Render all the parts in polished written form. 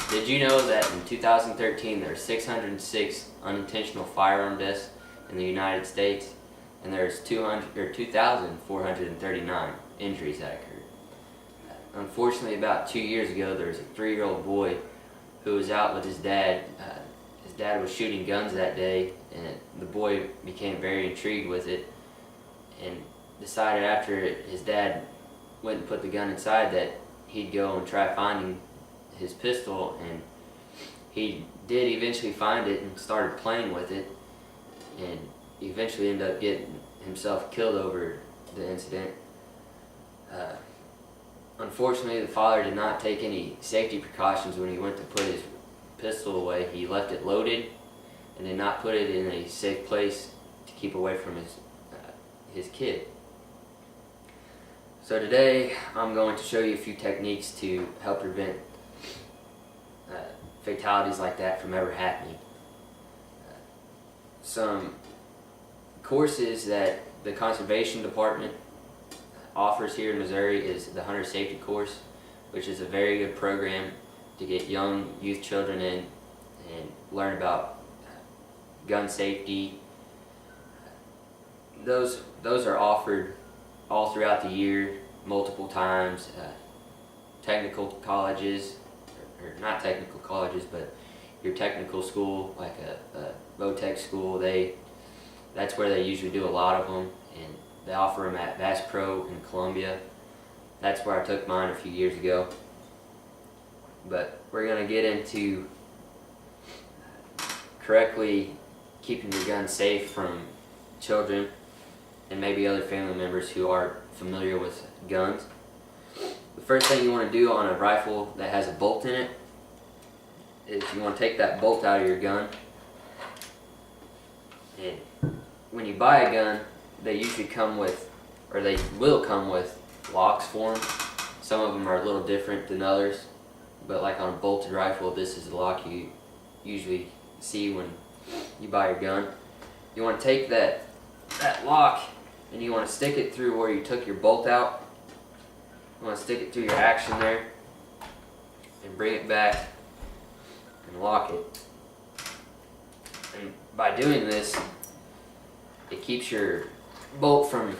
Did you know that in 2013 there were 606 unintentional firearm deaths in the United States, and there's 2,439 injuries that occurred? Unfortunately, about 2 years ago, there was a 3-year-old boy who was out with his dad. His dad was shooting guns that day, and the boy became very intrigued with it and decided after his dad went and put the gun inside that he'd go and try finding his pistol, and he did eventually find it and started playing with it, and eventually ended up getting himself killed over the incident. Unfortunately, the father did not take any safety precautions when he went to put his pistol away. He left it loaded and did not put it in a safe place to keep away from his kid. So today I'm going to show you a few techniques to help prevent fatalities like that from ever happening. Some courses that the Conservation Department offers here in Missouri is the Hunter Safety Course, which is a very good program to get young youth children in and learn about gun safety. Those are offered all throughout the year, multiple times. Technical colleges, or not technical colleges, but your technical school, like a Vo-Tech school, that's where they usually do a lot of them, and they offer them at Bass Pro in Columbia. That's where I took mine a few years ago. But we're going to get into correctly keeping your gun safe from children and maybe other family members who aren't familiar with guns. The first thing you want to do on a rifle that has a bolt in it is you want to take that bolt out of your gun. And when you buy a gun, they usually come with, or they will come with, locks for them. Some of them are a little different than others, but like on a bolted rifle, this is the lock you usually see when you buy your gun. You want to take that lock and you want to stick it through where you took your bolt out. You want to stick it through your action there and bring it back and lock it. And by doing this, it keeps your bolt from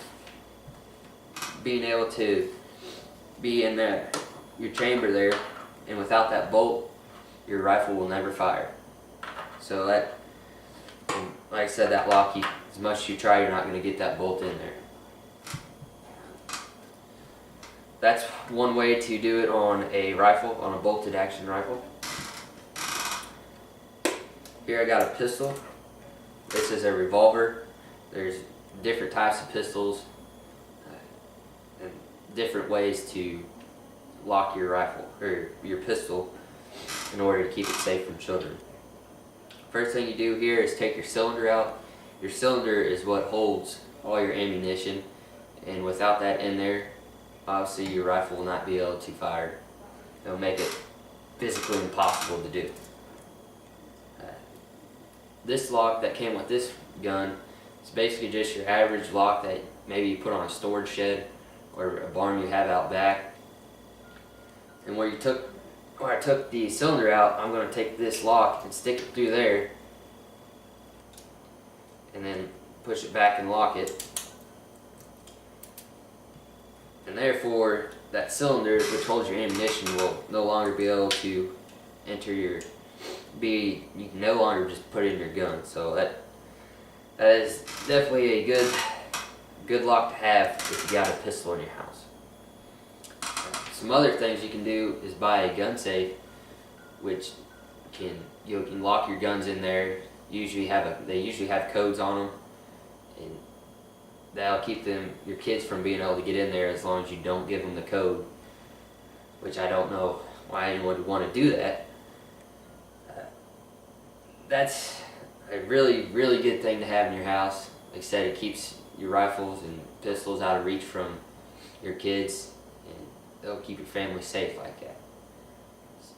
being able to be in your chamber there, and without that bolt, your rifle will never fire. So that, like I said, that lock, as much as you try, you're not going to get that bolt in there. That's one way to do it on a rifle, on a bolted action rifle. Here I got a pistol. This is a revolver. There's different types of pistols and different ways to lock your rifle or your pistol in order to keep it safe from children. First thing you do here is take your cylinder out. Your cylinder is what holds all your ammunition, and without that in there, obviously your rifle will not be able to fire. It'll make it physically impossible to do. This lock that came with this gun is basically just your average lock that maybe you put on a storage shed or a barn you have out back. And where I took the cylinder out, I'm going to take this lock and stick it through there and then push it back and lock it. And therefore, that cylinder, which holds your ammunition, will no longer be able to enter you can no longer just put it in your gun. So that is definitely a good lock to have if you got a pistol in your house. Some other things you can do is buy a gun safe, which you can lock your guns in there. They usually have codes on them, and that'll keep your kids from being able to get in there as long as you don't give them the code, which I don't know why anyone would want to do that. That's a really, really good thing to have in your house. Like I said, it keeps your rifles and pistols out of reach from your kids, and they'll keep your family safe like that.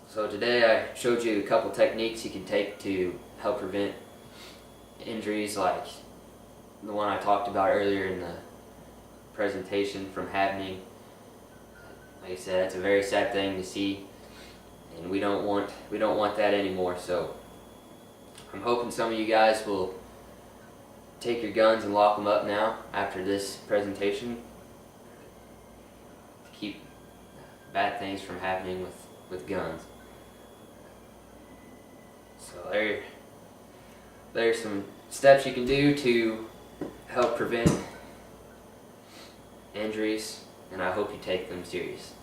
So today I showed you a couple techniques you can take to help prevent injuries like the one I talked about earlier in the presentation from happening. Like I said, it's a very sad thing to see, and we don't want that anymore. So I'm hoping some of you guys will take your guns and lock them up now after this presentation to keep bad things from happening with guns. So there's some steps you can do to help prevent injuries, and I hope you take them serious.